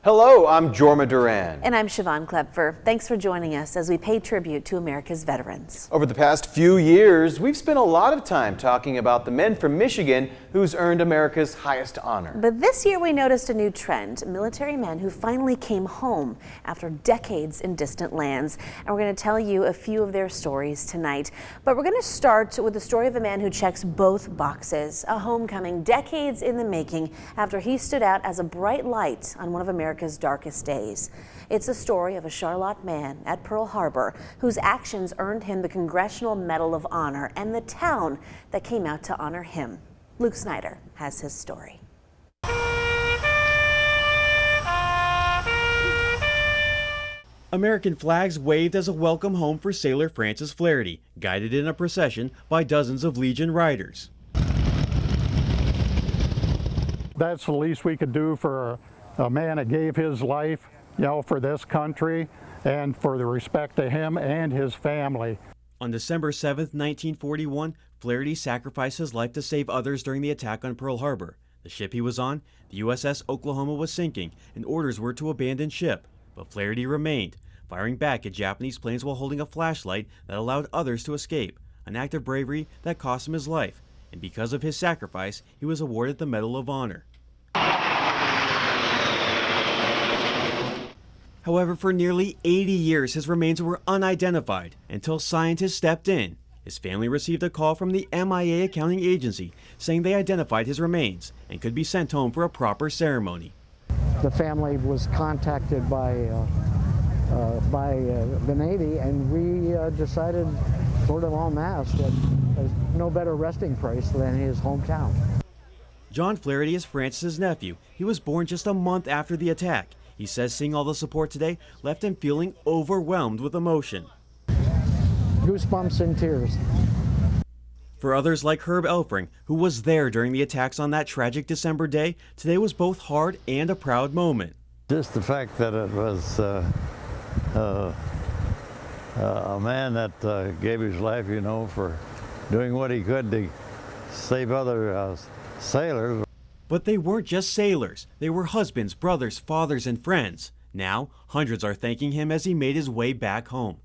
Hello, I'm Jorma Duran. And I'm Siobhan Klepfer. Thanks for joining us as we pay tribute to America's veterans. Over the past few years, we've spent a lot of time talking about the men from Michigan who's earned America's highest honor. But this year we noticed a new trend, military men who finally came home after decades in distant lands. And we're going to tell you a few of their stories tonight. But we're going to start with the story of a man who checks both boxes. A homecoming decades in the making after he stood out as a bright light on one of America's darkest days. It's the story of a Charlotte man at Pearl Harbor whose actions earned him the Congressional Medal of Honor and the town that came out to honor him. Luke Snyder has his story. American flags waved as a welcome home for sailor Francis Flaherty, guided in a procession by dozens of Legion riders. That's the least we could do for a man that gave his life, for this country and for the respect to him and his family. On December 7th, 1941, Flaherty sacrificed his life to save others during the attack on Pearl Harbor. The ship he was on, the USS Oklahoma, was sinking, and orders were to abandon ship. But Flaherty remained, firing back at Japanese planes while holding a flashlight that allowed others to escape, an act of bravery that cost him his life. And because of his sacrifice, he was awarded the Medal of Honor. However, for nearly 80 years, his remains were unidentified until scientists stepped in. His family received a call from the MIA accounting agency saying they identified his remains and could be sent home for a proper ceremony. The family was contacted by the Navy, and we decided sort of en masse that there's no better resting place than his hometown. John Flaherty is Francis's nephew. He was born just a month after the attack. He says seeing all the support today left him feeling overwhelmed with emotion. Goosebumps and tears. For others like Herb Elfring, who was there during the attacks on that tragic December day, today was both hard and a proud moment. Just the fact that it was a man that gave his life, for doing what he could to save other sailors. But they weren't just sailors. They were husbands, brothers, fathers, and friends. Now, hundreds are thanking him as he made his way back home.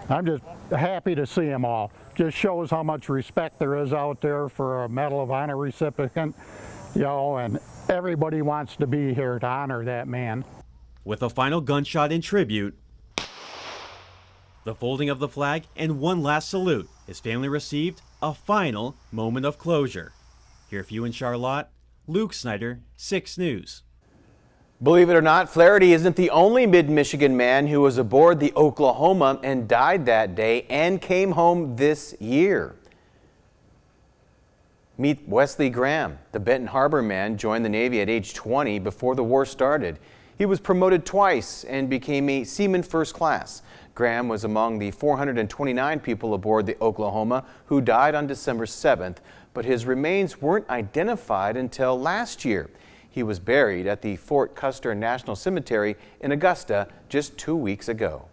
I'm just happy to see them all. Just shows how much respect there is out there for a Medal of Honor recipient, and everybody wants to be here to honor that man. With a final gunshot in tribute, the folding of the flag, and one last salute, his family received a final moment of closure. Here for you in Charlotte, Luke Snyder, 6 News. Believe it or not, Flaherty isn't the only mid-Michigan man who was aboard the Oklahoma and died that day and came home this year. Meet Wesley Graham. The Benton Harbor man joined the Navy at age 20 before the war started. He was promoted twice and became a Seaman First Class. Graham was among the 429 people aboard the Oklahoma who died on December 7th, but his remains weren't identified until last year. He was buried at the Fort Custer National Cemetery in Augusta just 2 weeks ago.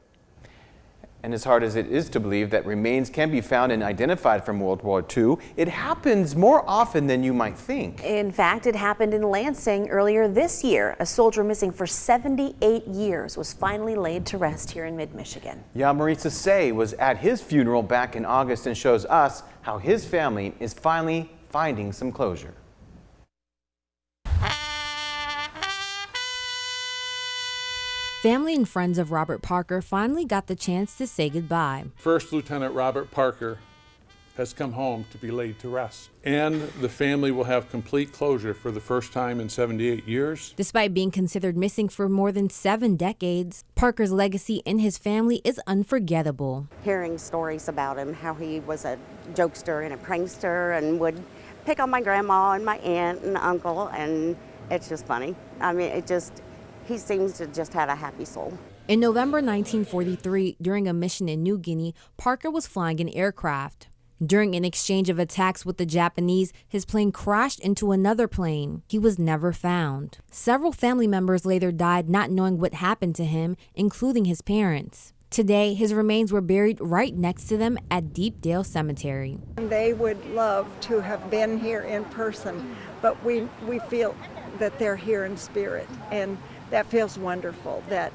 And as hard as it is to believe that remains can be found and identified from World War II, it happens more often than you might think. In fact, it happened in Lansing earlier this year. A soldier missing for 78 years was finally laid to rest here in mid-Michigan. Marisa Say was at his funeral back in August and shows us how his family is finally finding some closure. Family and friends of Robert Parker finally got the chance to say goodbye. First Lieutenant Robert Parker has come home to be laid to rest, and the family will have complete closure for the first time in 78 years. Despite being considered missing for more than 7 decades, Parker's legacy in his family is unforgettable. Hearing stories about him, how he was a jokester and a prankster and would pick on my grandma and my aunt and uncle, and it's just funny. I mean, he seems to just have a happy soul. In November 1943, during a mission in New Guinea, Parker was flying an aircraft. During an exchange of attacks with the Japanese, his plane crashed into another plane. He was never found. Several family members later died not knowing what happened to him, including his parents. Today, his remains were buried right next to them at Deepdale Cemetery. They would love to have been here in person, but we feel that they're here in spirit, and that feels wonderful. That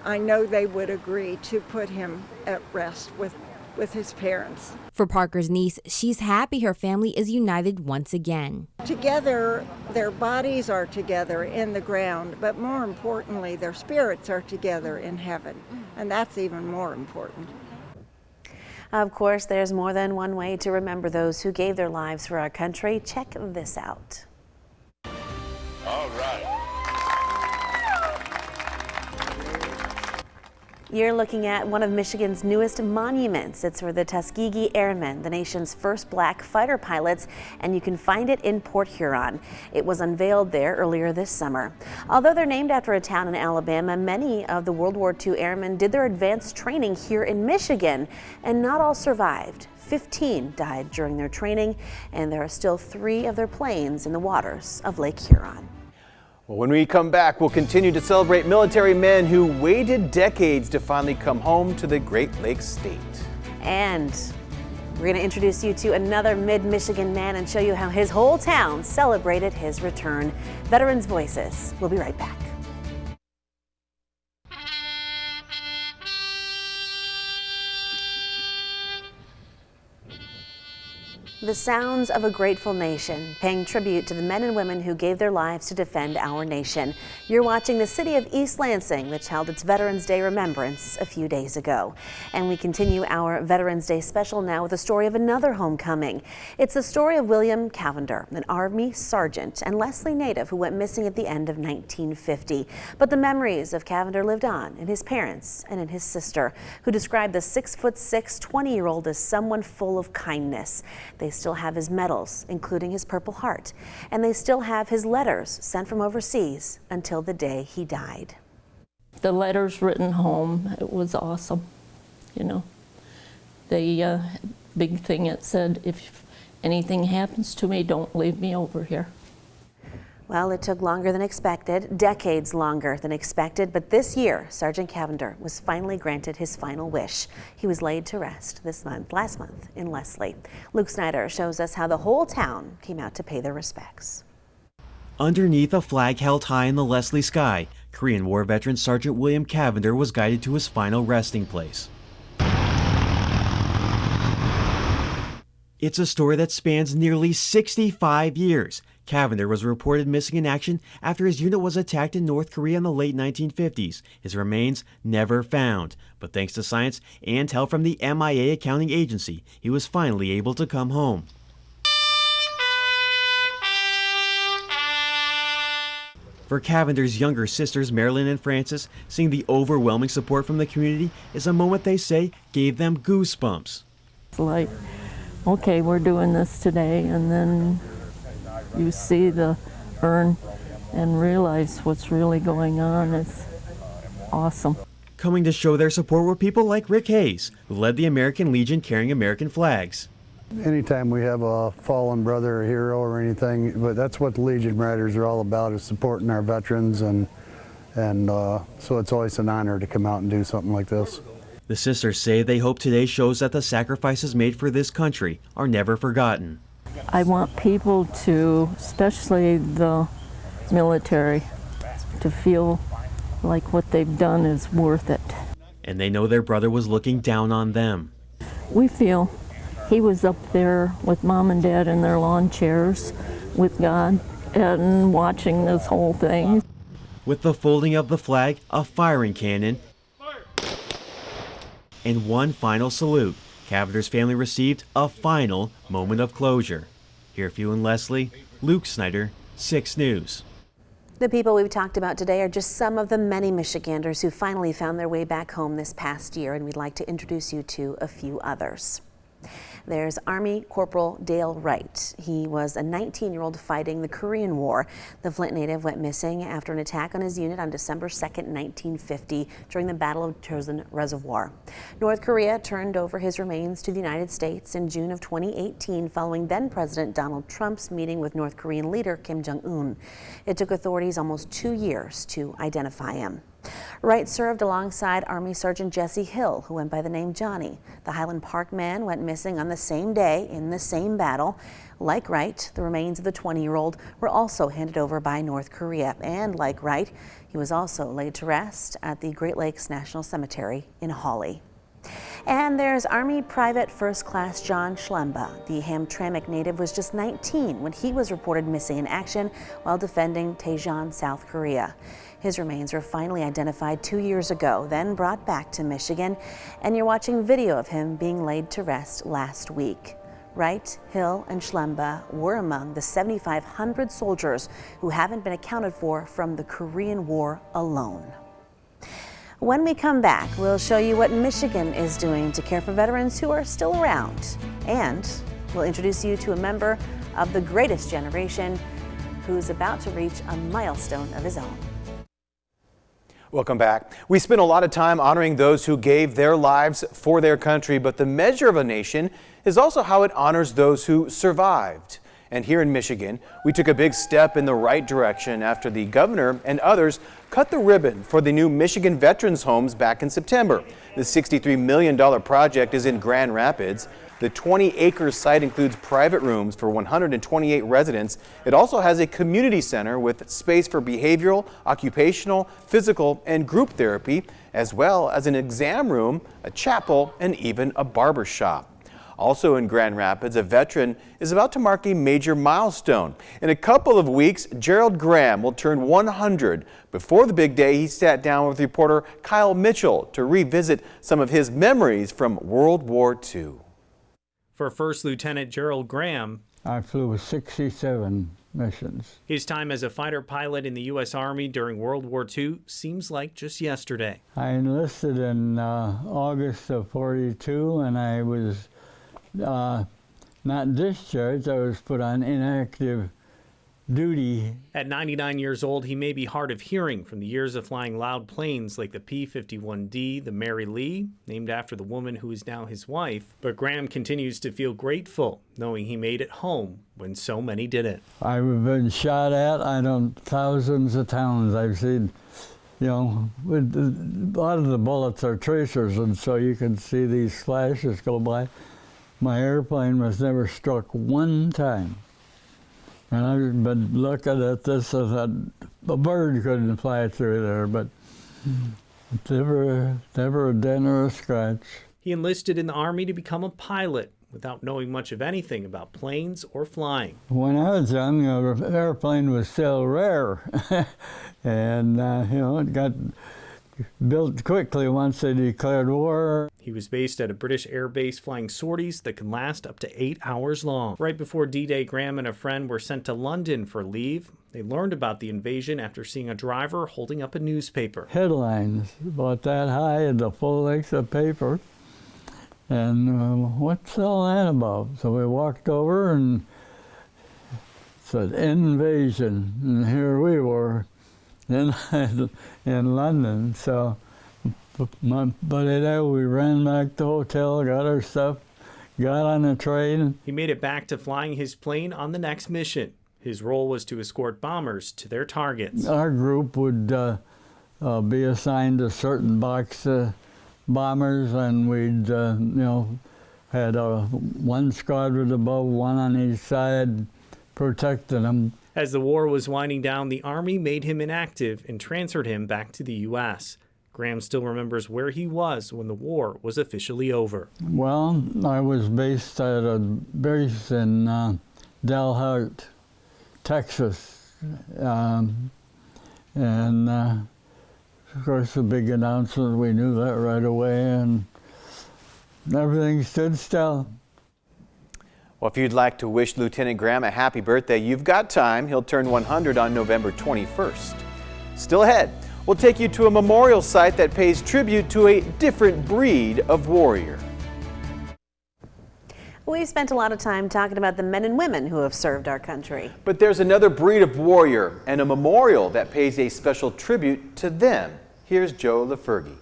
I know they would agree to put him at rest with his parents. For Parker's niece, she's happy her family is united once again. Together, their bodies are together in the ground, but more importantly, their spirits are together in heaven, and that's even more important. Of course, there's more than one way to remember those who gave their lives for our country. Check this out. All right. You're looking at one of Michigan's newest monuments. It's for the Tuskegee Airmen, the nation's first black fighter pilots, and you can find it in Port Huron. It was unveiled there earlier this summer. Although they're named after a town in Alabama, many of the World War II airmen did their advanced training here in Michigan, and not all survived. 15 died during their training, and there are still 3 of their planes in the waters of Lake Huron. Well, when we come back, we'll continue to celebrate military men who waited decades to finally come home to the Great Lakes state. And we're going to introduce you to another mid-Michigan man and show you how his whole town celebrated his return. Veterans Voices. We'll be right back. The sounds of a grateful nation, paying tribute to the men and women who gave their lives to defend our nation. You're watching the city of East Lansing, which held its Veterans Day remembrance a few days ago. And we continue our Veterans Day special now with a story of another homecoming. It's the story of William Cavender, an Army sergeant and Leslie native who went missing at the end of 1950. But the memories of Cavender lived on in his parents and in his sister, who described the 6'6", 20-year-old as someone full of kindness. They still have his medals, including his Purple Heart, and they still have his letters sent from overseas until the day he died. The letters written home, it was awesome, you know. The big thing it said, if anything happens to me, don't leave me over here. Well, it took longer than expected, decades longer than expected, but this year, Sergeant Cavender was finally granted his final wish. He was laid to rest last month in Leslie. Luke Snyder shows us how the whole town came out to pay their respects. Underneath a flag held high in the Leslie sky, Korean War veteran Sergeant William Cavender was guided to his final resting place. It's a story that spans nearly 65 years. Cavender was reported missing in action after his unit was attacked in North Korea in the late 1950s. His remains never found, but thanks to science and help from the MIA accounting agency, he was finally able to come home. For Cavender's younger sisters, Marilyn and Frances, seeing the overwhelming support from the community is a moment they say gave them goosebumps. It's like, okay, we're doing this today, and then you see the urn and realize what's really going on. It's awesome. Coming to show their support were people like Rick Hayes, who led the American Legion carrying American flags. Anytime we have a fallen brother or hero or anything, but that's what the Legion Riders are all about, is supporting our veterans, and so it's always an honor to come out and do something like this. The sisters say they hope today shows that the sacrifices made for this country are never forgotten. I want people to, especially the military, to feel like what they've done is worth it. And they know their brother was looking down on them. We feel he was up there with Mom and Dad in their lawn chairs with God and watching this whole thing. With the folding of the flag, a firing cannon, and one final salute, Cavender's family received a final moment of closure. Here for you in Leslie, Luke Snyder, 6 News. The people we've talked about today are just some of the many Michiganders who finally found their way back home this past year, and we'd like to introduce you to a few others. There's Army Corporal Dale Wright. He was a 19-year-old fighting the Korean War. The Flint native went missing after an attack on his unit on December 2nd, 1950, during the Battle of Chosin Reservoir. North Korea turned over his remains to the United States in June of 2018, following then-President Donald Trump's meeting with North Korean leader Kim Jong-un. It took authorities almost 2 years to identify him. Wright served alongside Army Sergeant Jesse Hill, who went by the name Johnny. The Highland Park man went missing on the same day in the same battle. Like Wright, the remains of the 20-year-old were also handed over by North Korea. And like Wright, he was also laid to rest at the Great Lakes National Cemetery in Hawley. And there's Army Private First Class John Schlemberg. The Hamtramck native was just 19 when he was reported missing in action while defending Daejeon, South Korea. His remains were finally identified 2 years ago, then brought back to Michigan, and you're watching video of him being laid to rest last week. Wright, Hill, and Schlemberg were among the 7,500 soldiers who haven't been accounted for from the Korean War alone. When we come back, we'll show you what Michigan is doing to care for veterans who are still around. And we'll introduce you to a member of the greatest generation who's about to reach a milestone of his own. Welcome back. We spend a lot of time honoring those who gave their lives for their country, but the measure of a nation is also how it honors those who survived. And here in Michigan, we took a big step in the right direction after the governor and others cut the ribbon for the new Michigan Veterans Homes back in September. The $63 million project is in Grand Rapids. The 20-acre site includes private rooms for 128 residents. It also has a community center with space for behavioral, occupational, physical, and group therapy, as well as an exam room, a chapel, and even a barber shop. Also in Grand Rapids, a veteran is about to mark a major milestone. In a couple of weeks, Gerald Graham will turn 100. Before the big day, he sat down with reporter Kyle Mitchell to revisit some of his memories from World War II. For First Lieutenant Gerald Graham, I flew 67 missions. His time as a fighter pilot in the U.S. Army during World War II seems like just yesterday. I enlisted in August of '42, and I was not discharged. I was put on inactive duty. At 99 years old, he may be hard of hearing from the years of flying loud planes like the P-51D, the Mary Lee, named after the woman who is now his wife. But Graham continues to feel grateful, knowing he made it home when so many didn't. I've been shot at, thousands of times. I've seen, a lot of the bullets are tracers, and so you can see these flashes go by. My airplane was never struck one time. And I've been looking at this and thought a bird couldn't fly through there, but never a dent or a scratch. He enlisted in the Army to become a pilot without knowing much of anything about planes or flying. When I was young, an airplane was still rare. And, it got built quickly once they declared war. He was based at a British air base flying sorties that can last up to 8 hours long. Right before D-Day, Graham and a friend were sent to London for leave. They learned about the invasion after seeing a driver holding up a newspaper. Headlines about that high and the full length of paper. And what's all that about? So we walked over and it said invasion, and here we were in London. So, but we ran back to the hotel, got our stuff, got on the train. He made it back to flying his plane on the next mission. His role was to escort bombers to their targets. Our group would be assigned to certain box bombers, and we'd, had one squadron above, one on each side, protecting them. As the war was winding down, the Army made him inactive and transferred him back to the U.S. Graham still remembers where he was when the war was officially over. Well, I was based at a base in Dalhart, Texas. And of course, the big announcement, we knew that right away, and everything stood still. Well, if you'd like to wish Lieutenant Graham a happy birthday, you've got time. He'll turn 100 on November 21st. Still ahead, we'll take you to a memorial site that pays tribute to a different breed of warrior. We've spent a lot of time talking about the men and women who have served our country. But there's another breed of warrior and a memorial that pays a special tribute to them. Here's Joe LaFergie.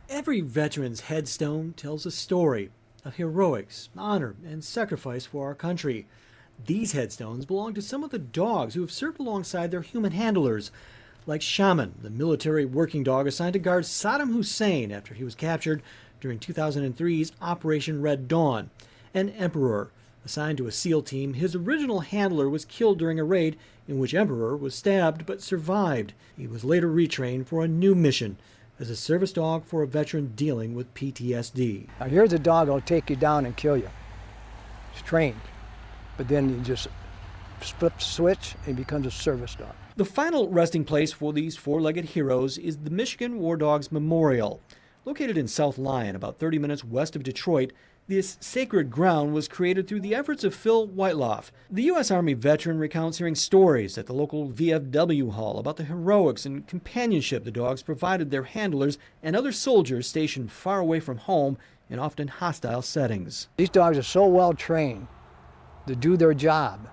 Every veteran's headstone tells a story of heroics, honor, and sacrifice for our country. These headstones belong to some of the dogs who have served alongside their human handlers. like Shaman, the military working dog assigned to guard Saddam Hussein after he was captured during 2003's Operation Red Dawn, and Emperor, assigned to a SEAL team. His original handler was killed during a raid in which Emperor was stabbed but survived. He was later retrained for a new mission as a service dog for a veteran dealing with PTSD. Now here's a dog that'll take you down and kill you. It's trained, but then you just flip the switch and he becomes a service dog. The final resting place for these four-legged heroes is the Michigan War Dogs Memorial. Located in South Lyon, about 30 minutes west of Detroit, this sacred ground was created through the efforts of Phil Whiteloff. The U.S. Army veteran recounts hearing stories at the local VFW hall about the heroics and companionship the dogs provided their handlers and other soldiers stationed far away from home in often hostile settings. These dogs are so well trained to do their job,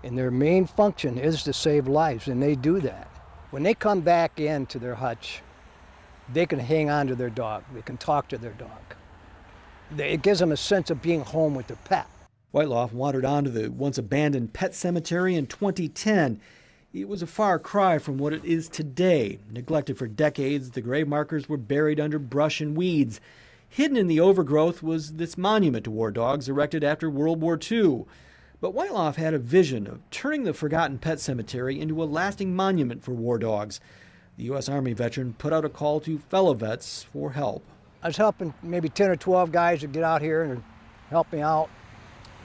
and their main function is to save lives, and they do that. When they come back into their hutch, they can hang on to their dog. They can talk to their dog. It gives them a sense of being home with their pet. Whiteloff wandered onto the once abandoned pet cemetery in 2010. It was a far cry from what it is today. Neglected for decades, the grave markers were buried under brush and weeds. Hidden in the overgrowth was this monument to war dogs erected after World War II. But Whiteloff had a vision of turning the forgotten pet cemetery into a lasting monument for war dogs. The U.S. Army veteran put out a call to fellow vets for help. I was helping maybe 10 or 12 guys to get out here and help me out.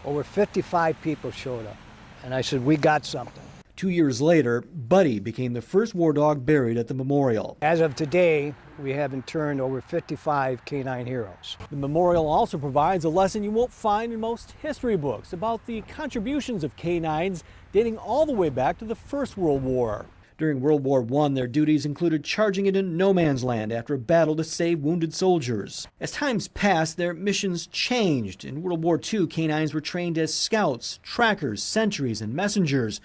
Over 55 people showed up, and I said, we got something. 2 years later, Buddy became the first war dog buried at the memorial. As of today, we have interned over 55 canine heroes. The memorial also provides a lesson you won't find in most history books about the contributions of canines dating all the way back to the First World War. During World War I, their duties included charging into no man's land after a battle to save wounded soldiers. As times passed, their missions changed. In World War II, canines were trained as scouts, trackers, sentries, and messengers.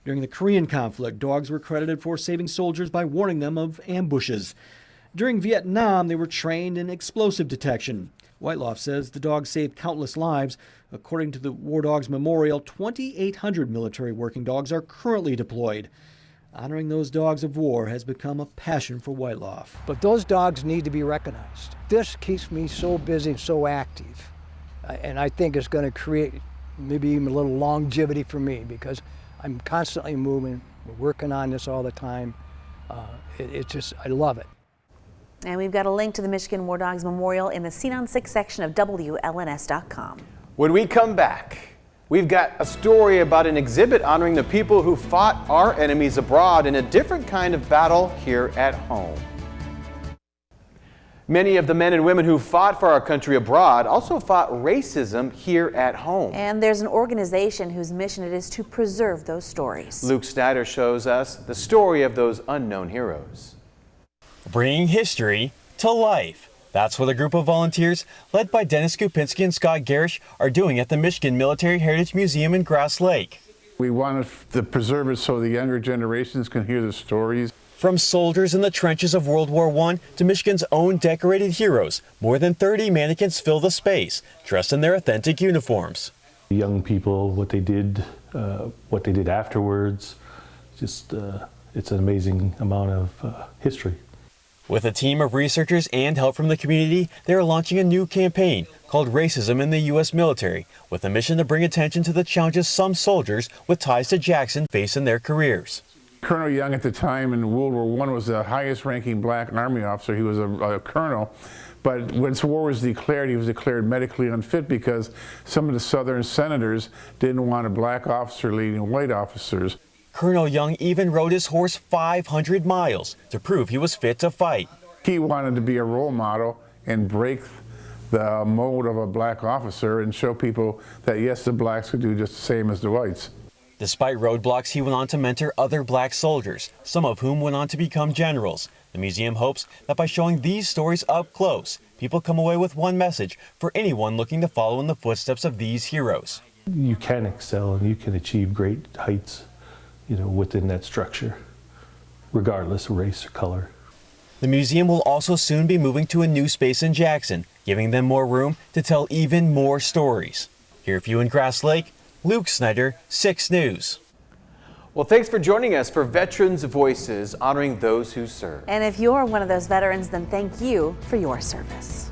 During the Korean conflict, dogs were credited for saving soldiers by warning them of ambushes. During Vietnam, they were trained in explosive detection. Whiteloff says the dogs saved countless lives. According to the War Dogs Memorial, 2,800 military working dogs are currently deployed. Honoring those dogs of war has become a passion for Whiteloff. But those dogs need to be recognized. This keeps me so busy and so active. And I think it's going to create maybe even a little longevity for me because I'm constantly moving. We're working on this all the time. It's just, I love it. And we've got a link to the Michigan War Dogs Memorial in the Scene on 6 section of WLNS.com. When we come back, we've got a story about an exhibit honoring the people who fought our enemies abroad in a different kind of battle here at home. Many of the men and women who fought for our country abroad also fought racism here at home. And there's an organization whose mission it is to preserve those stories. Luke Snyder shows us the story of those unknown heroes. Bringing history to life. That's what a group of volunteers, led by Dennis Kupinski and Scott Garish, are doing at the Michigan Military Heritage Museum in Grass Lake. We want to preserve it so the younger generations can hear the stories. From soldiers in the trenches of World War I to Michigan's own decorated heroes, more than 30 mannequins fill the space, dressed in their authentic uniforms. Young people, what they did afterwards, just it's an amazing amount of history. With a team of researchers and help from the community, they are launching a new campaign called Racism in the U.S. Military, with a mission to bring attention to the challenges some soldiers with ties to Jackson face in their careers. Colonel Young at the time in World War I was the highest ranking black Army officer. He was a colonel. But when war was declared, he was declared medically unfit because some of the Southern senators didn't want a black officer leading white officers. Colonel Young even rode his horse 500 miles to prove he was fit to fight. He wanted to be a role model and break the mold of a black officer and show people that yes, the blacks could do just the same as the whites. Despite roadblocks, he went on to mentor other black soldiers, some of whom went on to become generals. The museum hopes that by showing these stories up close, people come away with one message for anyone looking to follow in the footsteps of these heroes. You can excel and you can achieve great heights, within that structure, regardless of race or color. The museum will also soon be moving to a new space in Jackson, giving them more room to tell even more stories. Here for you in Grass Lake, Luke Snyder, 6 News. Well, thanks for joining us for Veterans Voices, honoring those who serve. And if you're one of those veterans, then thank you for your service.